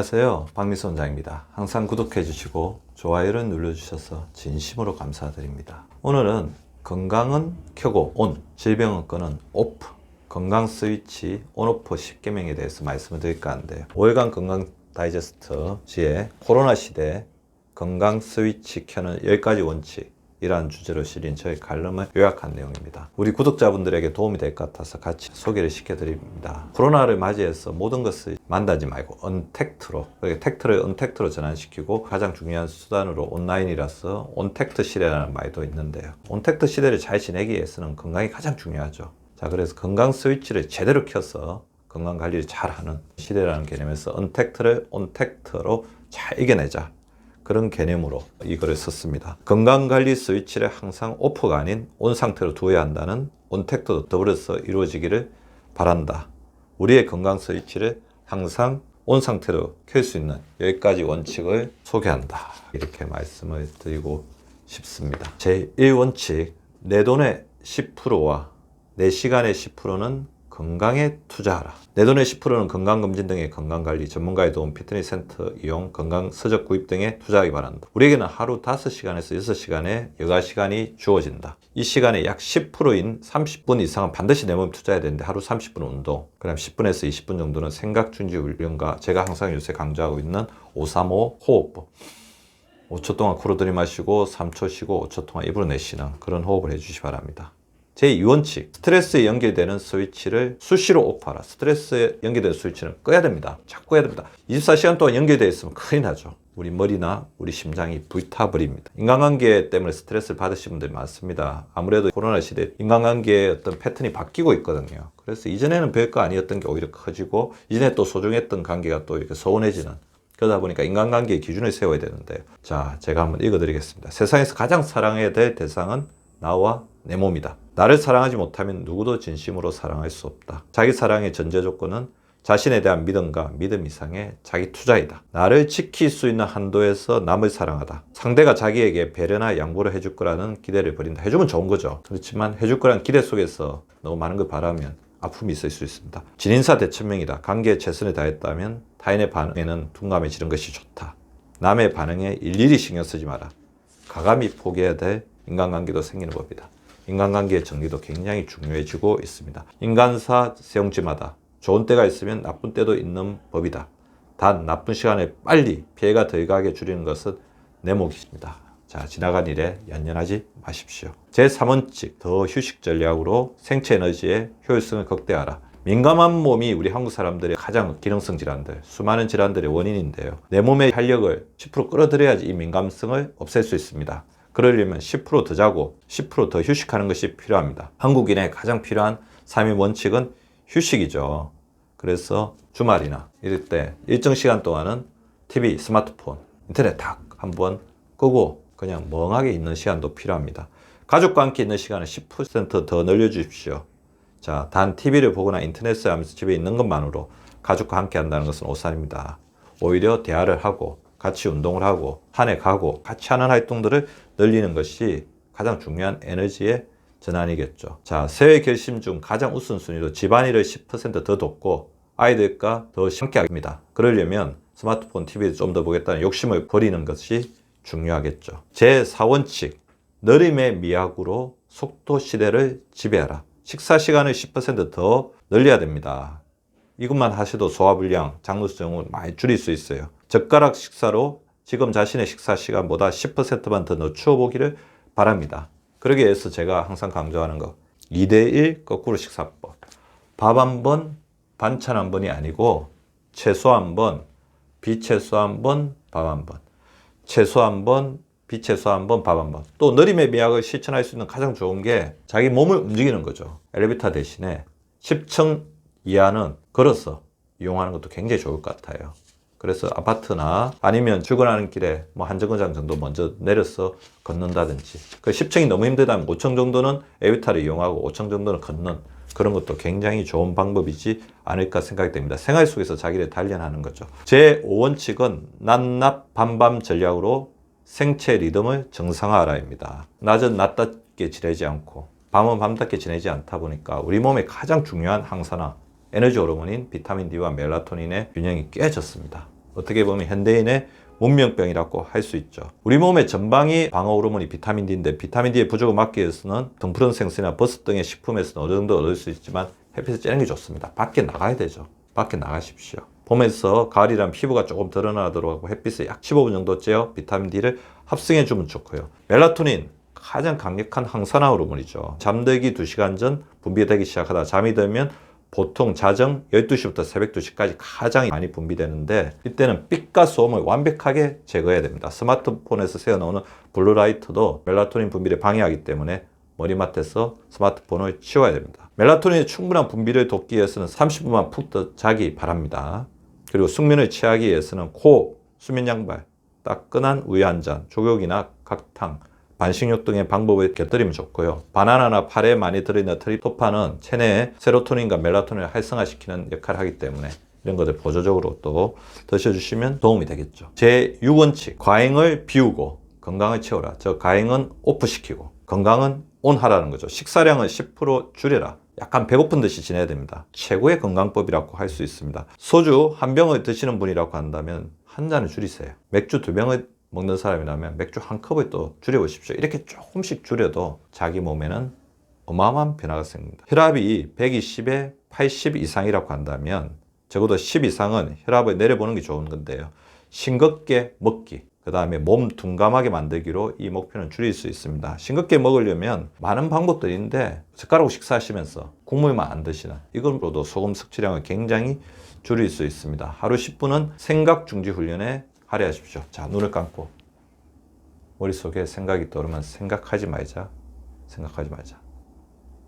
안녕하세요, 박미수 원장입니다. 항상 구독해 주시고 좋아요를 눌러주셔서 진심으로 감사드립니다. 오늘은 건강은 켜고 온, 질병은 끄는 오프, 건강 스위치 온오프 10계명에 대해서 말씀을 드릴까 하는데요. 5일간 건강 다이제스트 시에 코로나 시대 건강 스위치 켜는 10가지 원칙 이라는 주제로 실린 저의 칼럼을 요약한 내용입니다. 우리 구독자분들에게 도움이 될 것 같아서 같이 소개를 시켜드립니다. 코로나를 맞이해서 모든 것을 만나지 말고 언택트로, 택트를 언택트로 전환시키고 가장 중요한 수단으로 온라인이라서 온택트 시대라는 말도 있는데요. 온택트 시대를 잘 지내기 위해서는 건강이 가장 중요하죠. 자, 그래서 건강 스위치를 제대로 켜서 건강 관리를 잘하는 시대라는 개념에서 언택트를 온택트로 잘 이겨내자. 그런 개념으로 이거를 썼습니다. 건강관리 스위치를 항상 오프가 아닌 온 상태로 두어야 한다는 온택트도 더불어서 이루어지기를 바란다. 우리의 건강 스위치를 항상 온 상태로 켤 수 있는 10가지 원칙을 소개한다. 이렇게 말씀을 드리고 싶습니다. 제1원칙, 내 돈의 10%와 내 시간의 10%는 건강에 투자하라. 내 돈의 10%는 건강검진 등의 건강관리, 전문가의 도움, 피트니스 센터 이용, 건강 서적 구입 등에 투자하기 바란다. 우리에게는 하루 5시간에서 6시간의 여가 시간이 주어진다. 이 시간에 약 10%인 30분 이상은 반드시 내 몸에 투자해야 되는데 하루 30분 운동, 그다음 10분에서 20분 정도는 생각 중지 훈련과 제가 항상 요새 강조하고 있는 535 호흡법. 5초 동안 코로 들이마시고 3초 쉬고 5초 동안 입으로 내쉬는 그런 호흡을 해주시기 바랍니다. 제2원칙, 스트레스에 연결되는 스위치를 수시로 오프하라. 스트레스에 연결되는 스위치는 꺼야 됩니다. 자꾸 꺼야 됩니다. 24시간 동안 연결되어 있으면 큰일 나죠. 우리 머리나 우리 심장이 불타버립니다. 인간관계 때문에 스트레스를 받으신 분들이 많습니다. 아무래도 코로나 시대에 인간관계의 어떤 패턴이 바뀌고 있거든요. 그래서 이전에는 별거 아니었던 게 오히려 커지고, 이전에 또 소중했던 관계가 또 이렇게 소원해지는, 그러다 보니까 인간관계의 기준을 세워야 되는데, 자, 제가 한번 읽어드리겠습니다. 세상에서 가장 사랑해야 될 대상은 나와 내 몸이다. 나를 사랑하지 못하면 누구도 진심으로 사랑할 수 없다. 자기 사랑의 전제 조건은 자신에 대한 믿음과 믿음 이상의 자기 투자이다. 나를 지킬 수 있는 한도에서 남을 사랑하다. 상대가 자기에게 배려나 양보를 해줄 거라는 기대를 버린다. 해주면 좋은 거죠. 그렇지만 해줄 거라는 기대 속에서 너무 많은 걸 바라면 아픔이 있을 수 있습니다. 진인사 대천명이다. 관계에 최선을 다했다면 타인의 반응에는 둔감해지는 것이 좋다. 남의 반응에 일일이 신경 쓰지 마라. 가감히 포기해야 될 인간관계도 생기는 법이다. 인간관계의 정리도 굉장히 중요해지고 있습니다. 인간사 세용지마다 좋은 때가 있으면 나쁜 때도 있는 법이다. 단 나쁜 시간에 빨리 피해가 덜 가게 줄이는 것은 내 몫입니다. 자, 지나간 일에 연연하지 마십시오. 제3원칙, 더 휴식 전략으로 생체 에너지의 효율성을 극대화하라. 민감한 몸이 우리 한국 사람들의 가장 기능성 질환들, 수많은 질환들의 원인인데요. 내 몸의 활력을 10% 끌어들여야지 이 민감성을 없앨 수 있습니다. 그러려면 10% 더 자고 10% 더 휴식하는 것이 필요합니다. 한국인의 가장 필요한 3위 원칙은 휴식이죠. 그래서 주말이나 이럴 때 일정 시간 동안은 TV, 스마트폰, 인터넷 딱 한번 끄고 그냥 멍하게 있는 시간도 필요합니다. 가족과 함께 있는 시간을 10% 더 늘려주십시오. 자, 단 TV를 보거나 인터넷을 하면서 집에 있는 것만으로 가족과 함께 한다는 것은 오산입니다. 오히려 대화를 하고 같이 운동을 하고 산에 가고 같이 하는 활동들을 늘리는 것이 가장 중요한 에너지의 전환이겠죠. 자, 새해 결심 중 가장 우선순위로 집안일을 10% 더 돕고 아이들과 더 함께 합니다. 그러려면 스마트폰, TV를 좀 더 보겠다는 욕심을 버리는 것이 중요하겠죠. 제4원칙, 느림의 미학으로 속도 시대를 지배하라. 식사 시간을 10% 더 늘려야 됩니다. 이것만 하셔도 소화불량, 장루증을 많이 줄일 수 있어요. 젓가락 식사로 지금 자신의 식사 시간보다 10%만 더 늦추어 보기를 바랍니다. 그러기 위해서 제가 항상 강조하는 거, 2대1 거꾸로 식사법. 밥 한 번, 반찬 한 번이 아니고 채소 한 번, 비채소 한 번, 밥 한 번. 채소 한 번, 비채소 한 번, 밥 한 번. 또 느림의 미학을 실천할 수 있는 가장 좋은 게 자기 몸을 움직이는 거죠. 엘리베이터 대신에 10층 이하는 걸어서 이용하는 것도 굉장히 좋을 것 같아요. 그래서 아파트나 아니면 출근하는 길에 뭐 한 정거장 정도 먼저 내려서 걷는다든지, 그 10층이 너무 힘들다면 5층 정도는 엘리베이터를 이용하고 5층 정도는 걷는 그런 것도 굉장히 좋은 방법이지 않을까 생각이 됩니다. 생활 속에서 자기를 단련하는 거죠. 제5원칙은 낮낮 밤밤 전략으로 생체 리듬을 정상화하라입니다. 낮은 낮답게 지내지 않고 밤은 밤답게 지내지 않다 보니까 우리 몸의 가장 중요한 항산화, 에너지 호르몬인 비타민 D와 멜라토닌의 균형이 깨졌습니다. 어떻게 보면 현대인의 문명병이라고 할 수 있죠. 우리 몸의 전방위 방어 호르몬이 비타민 D인데 비타민 D의 부족을 막기 위해서는 등푸른 생선이나 버섯 등의 식품에서는 어느 정도 얻을 수 있지만 햇빛에 쬐는 게 좋습니다. 밖에 나가야 되죠. 밖에 나가십시오. 봄에서 가을이란 피부가 조금 드러나도록 하고 햇빛에 약 15분 정도 쬐어 비타민 D를 합성해 주면 좋고요. 멜라토닌 가장 강력한 항산화 호르몬이죠. 잠들기 2시간 전 분비되기 시작하다 잠이 들면 보통 자정 12시부터 새벽 2시까지 가장 많이 분비되는데 이때는 빛과 소음을 완벽하게 제거해야 됩니다. 스마트폰에서 새어나오는 블루라이트도 멜라토닌 분비를 방해하기 때문에 머리맡에서 스마트폰을 치워야 됩니다. 멜라토닌의 충분한 분비를 돕기 위해서는 30분만 푹 자기 바랍니다. 그리고 숙면을 취하기 위해서는 코, 수면 양말, 따끈한 우유 한 잔, 족욕이나 각탕, 반식욕 등의 방법을 곁들이면 좋고요. 바나나나 파래에 많이 들어있는 트립토판은 체내에 세로토닌과 멜라토닌을 활성화시키는 역할을 하기 때문에 이런 것들 보조적으로 또 드셔주시면 도움이 되겠죠. 제6원칙, 과잉을 비우고 건강을 채워라. 저 과잉은 오프시키고 건강은 온하라는 거죠. 식사량을 10% 줄여라. 약간 배고픈 듯이 지내야 됩니다. 최고의 건강법이라고 할 수 있습니다. 소주 한 병을 드시는 분이라고 한다면 한 잔을 줄이세요. 맥주 2병을 먹는 사람이라면 맥주 한 컵을 또 줄여보십시오. 이렇게 조금씩 줄여도 자기 몸에는 어마어마한 변화가 생깁니다. 혈압이 120에 80 이상이라고 한다면 적어도 10 이상은 혈압을 내려보는 게 좋은 건데요. 싱겁게 먹기, 그 다음에 몸 둔감하게 만들기로 이 목표는 줄일 수 있습니다. 싱겁게 먹으려면 많은 방법들이 있는데 젓가락으로 식사하시면서 국물만 안 드시는 이걸로도 소금 섭취량을 굉장히 줄일 수 있습니다. 하루 10분은 생각 중지 훈련에 할애하십시오. 자, 눈을 감고 머릿속에 생각이 떠오르면 생각하지 말자.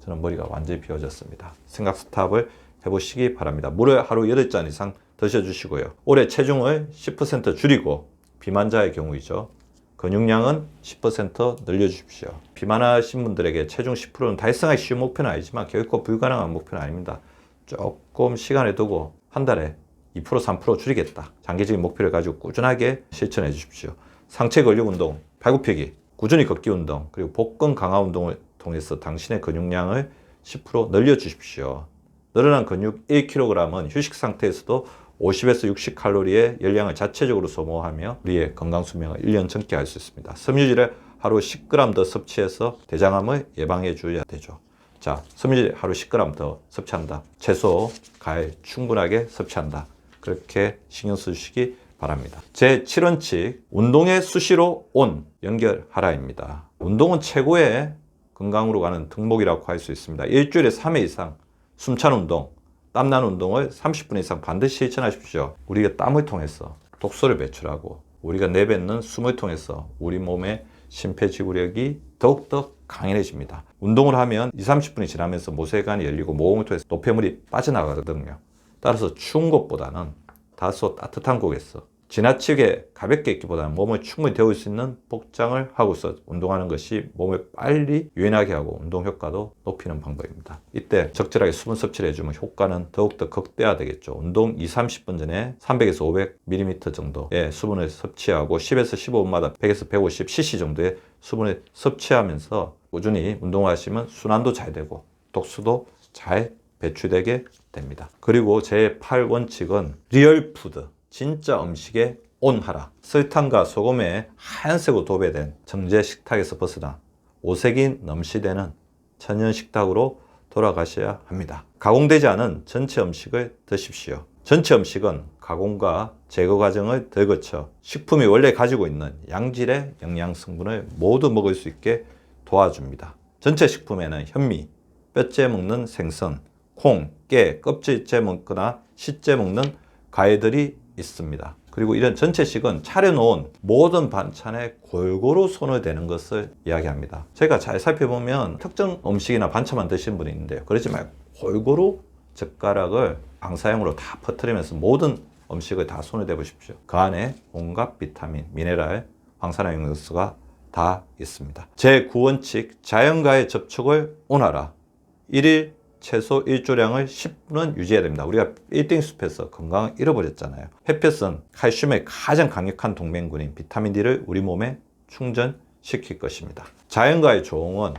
저는 머리가 완전히 비워졌습니다. 생각 스탑을 해보시기 바랍니다. 물을 하루 8잔 이상 드셔주시고요. 올해 체중을 10% 줄이고 비만자의 경우이죠. 근육량은 10% 늘려주십시오. 비만하신 분들에게 체중 10%는 달성하기 쉬운 목표는 아니지만 결코 불가능한 목표는 아닙니다. 조금 시간을 두고 한 달에 2% 3% 줄이겠다. 장기적인 목표를 가지고 꾸준하게 실천해 주십시오. 상체 근력 운동, 팔굽혀펴기, 꾸준히 걷기 운동, 그리고 복근 강화 운동을 통해서 당신의 근육량을 10% 늘려 주십시오. 늘어난 근육 1kg은 휴식 상태에서도 50에서 60칼로리의 열량을 자체적으로 소모하며 우리의 건강 수명을 1년 젊게 할 수 있습니다. 섬유질을 하루 10g 더 섭취해서 대장암을 예방해 줘야 되죠. 자, 섬유질 하루 10g 더 섭취한다. 채소, 과일 충분하게 섭취한다. 그렇게 신경 쓰시기 바랍니다. 제7원칙, 운동의 수시로 온, 연결하라입니다. 운동은 최고의 건강으로 가는 등목이라고 할 수 있습니다. 일주일에 3회 이상 숨찬 운동, 땀난 운동을 30분 이상 반드시 실천하십시오. 우리가 땀을 통해서 독소를 배출하고 우리가 내뱉는 숨을 통해서 우리 몸의 심폐지구력이 더욱더 강인해집니다. 운동을 하면 20-30분이 지나면서 모세혈관이 열리고 모공을 통해서 노폐물이 빠져나가거든요. 따라서 추운 곳보다는 다소 따뜻한 곳에서 지나치게 가볍게 입기보다는 몸을 충분히 데울 수 있는 복장을 하고서 운동하는 것이 몸을 빨리 유연하게 하고 운동 효과도 높이는 방법입니다. 이때 적절하게 수분 섭취를 해주면 효과는 더욱더 극대화되겠죠. 운동 2-30분 전에 300에서 500ml 정도의 수분을 섭취하고 10에서 15분마다 100에서 150cc 정도의 수분을 섭취하면서 꾸준히 운동하시면 순환도 잘 되고 독소도 잘 배출되게 됩니다. 그리고 제8원칙은 리얼푸드, 진짜 음식에 온하라. 설탕과 소금에 하얀색으로 도배된 정제 식탁에서 벗어나 오색이 넘치되는 천연 식탁으로 돌아가셔야 합니다. 가공되지 않은 전체 음식을 드십시오. 전체 음식은 가공과 제거 과정을 덜 거쳐 식품이 원래 가지고 있는 양질의 영양 성분을 모두 먹을 수 있게 도와줍니다. 전체 식품에는 현미, 뼈째 먹는 생선, 콩, 깨, 껍질째 먹거나 씨째 먹는 과일들이 있습니다. 그리고 이런 전체식은 차려놓은 모든 반찬에 골고루 손을 대는 것을 이야기합니다. 제가 잘 살펴보면 특정 음식이나 반찬만 드시는 분이 있는데요. 그러지 말고 골고루 젓가락을 방사형으로 다 퍼뜨리면서 모든 음식을 다 손을 대보십시오. 그 안에 온갖 비타민, 미네랄, 황산화 영양소가 다 있습니다. 제9원칙, 자연과의 접촉을 온하라. 1일 최소 일조량을 10분은 유지해야 됩니다. 우리가 빌딩 숲에서 건강을 잃어버렸잖아요. 햇볕은 칼슘의 가장 강력한 동맹군인 비타민 D를 우리 몸에 충전시킬 것입니다. 자연과의 조응은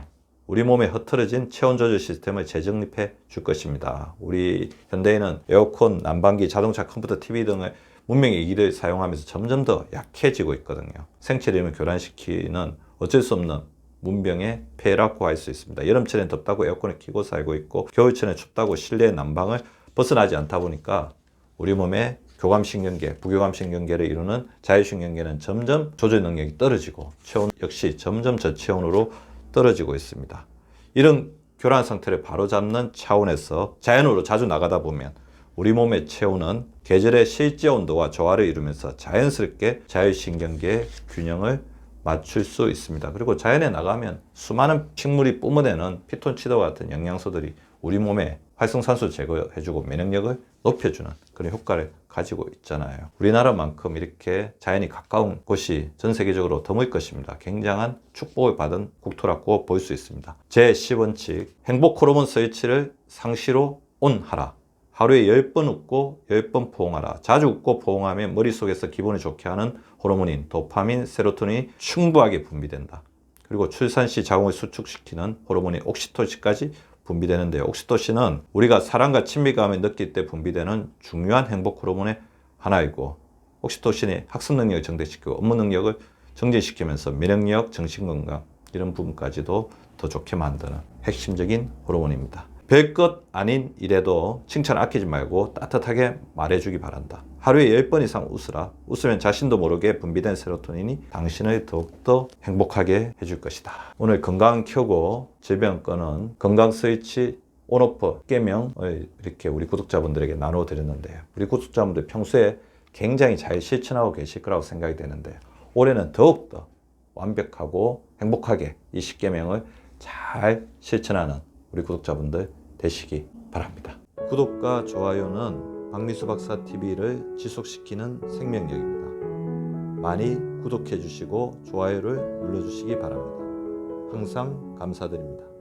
우리 몸에 흐트러진 체온 조절 시스템을 재정립해 줄 것입니다. 우리 현대인은 에어컨, 난방기, 자동차, 컴퓨터, TV 등을 문명의 기를 사용하면서 점점 더 약해지고 있거든요. 생체 리듬을 교란시키는 어쩔 수 없는 문명의 폐해라고 할 수 있습니다. 여름철엔 덥다고 에어컨을 켜고 살고 있고 겨울철엔 춥다고 실내 난방을 벗어나지 않다 보니까 우리 몸의 교감신경계, 부교감신경계를 이루는 자율신경계는 점점 조절 능력이 떨어지고 체온 역시 점점 저체온으로 떨어지고 있습니다. 이런 교란 상태를 바로잡는 차원에서 자연으로 자주 나가다 보면 우리 몸의 체온은 계절의 실제 온도와 조화를 이루면서 자연스럽게 자율신경계의 균형을 맞출 수 있습니다. 그리고 자연에 나가면 수많은 식물이 뿜어내는 피톤치드와 같은 영양소들이 우리 몸에 활성산소 제거해주고 면역력을 높여주는 그런 효과를 가지고 있잖아요. 우리나라만큼 이렇게 자연이 가까운 곳이 전 세계적으로 드물 것입니다. 굉장한 축복을 받은 국토라고 볼 수 있습니다. 제10원칙 행복 호르몬 스위치를 상시로 온하라. 하루에 10번 웃고 10번 포옹하라. 자주 웃고 포옹하면 머릿속에서 기분을 좋게 하는 호르몬인 도파민, 세로토닌이 충분하게 분비된다. 그리고 출산 시 자궁을 수축시키는 호르몬인 옥시토신까지 분비되는데요. 옥시토신은 우리가 사랑과 친밀감을 느낄 때 분비되는 중요한 행복 호르몬의 하나이고, 옥시토신이 학습 능력을 증대시키고 업무 능력을 증진시키면서 면역력, 정신건강 이런 부분까지도 더 좋게 만드는 핵심적인 호르몬입니다. 별것 아닌 일에도 칭찬 아끼지 말고 따뜻하게 말해주기 바란다. 하루에 10번 이상 웃으라. 웃으면 자신도 모르게 분비된 세로토닌이 당신을 더욱더 행복하게 해줄 것이다. 오늘 건강 켜고 질병 끄는 건강 스위치 온오프 계명을 이렇게 우리 구독자분들에게 나눠 드렸는데요. 우리 구독자분들 평소에 굉장히 잘 실천하고 계실 거라고 생각이 되는데요. 올해는 더욱더 완벽하고 행복하게 이 10계명을 잘 실천하는 우리 구독자분들 되시기 바랍니다. 구독과 좋아요는 박미수 박사 TV를 지속시키는 생명력입니다. 많이 구독해 주시고 좋아요를 눌러 주시기 바랍니다. 항상 감사드립니다.